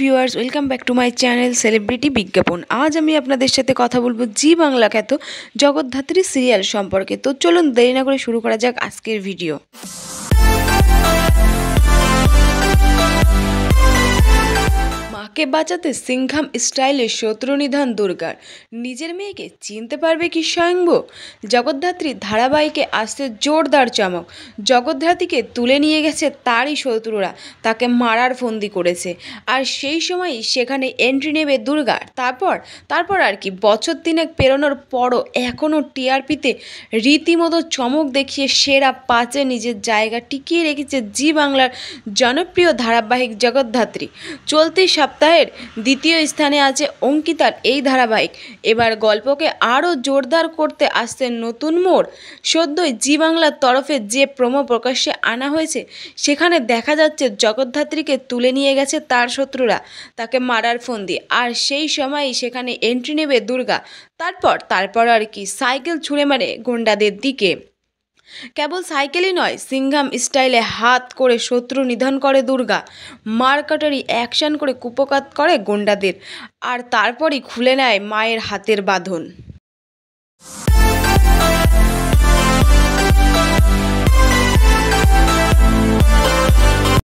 Viewers, welcome back to my channel celebrity বিজ্ঞাপন। আজ আমি আপনাদের সাথে কথা বলবো জি বাংলা খ্যাত জগদ্ধাত্রী সিরিয়াল সম্পর্কে। তো চলুন দেরি না করে শুরু করা যাক আজকের ভিডিও। মাকে বাঁচাতে সিংঘাম স্টাইলে শত্রু নিধন দুর্গার। নিজের মেয়েকে চিনতে পারবে কি স্বয়ংভূ? জগদ্ধাত্রী ধারাবাহিকে আসতে জোরদার চমক। জগদ্ধাত্রীকে তুলে নিয়ে গেছে তারই শত্রুরা, তাকে মারার ফন্দি করেছে। আর সেই সময়ই সেখানে এন্ট্রি নেবে দুর্গা। তারপর আর কি, বছর 3 পেরোনোর পরও এখনও টিআরপিতে রীতিমতো চমক দেখিয়ে সেরা 5-এ নিজের জায়গা টিকিয়ে রেখেছে জি বাংলার জনপ্রিয় ধারাবাহিক জগদ্ধাত্রী। চলতি সপ্তাহের দ্বিতীয় স্থানে আছে অঙ্কিতার এই ধারাবাহিক। এবার গল্পকে আরও জোরদার করতে আসছে নতুন মোড়। সদ্যই জি বাংলার তরফে যে প্রোমো প্রকাশ্যে আনা হয়েছে, সেখানে দেখা যাচ্ছে জগদ্ধাত্রীকে তুলে নিয়ে গেছে তার শত্রুরা, তাকে মারার ফন্দি। আর সেই সময়ই সেখানে এন্ট্রি নেবে দুর্গা। তারপর আর কি, সাইকেল ছুঁড়ে মারে গুন্ডাদের দিকে। কেবল সাইকেলই নয়, সিংঘাম স্টাইলে হাত করে শত্রু নিধন করে দুর্গা। মারকাটারি অ্যাকশন করে কুপোকাত করে গুন্ডাদের, আর তারপরই খুলে নেয় মায়ের হাতের বাঁধন।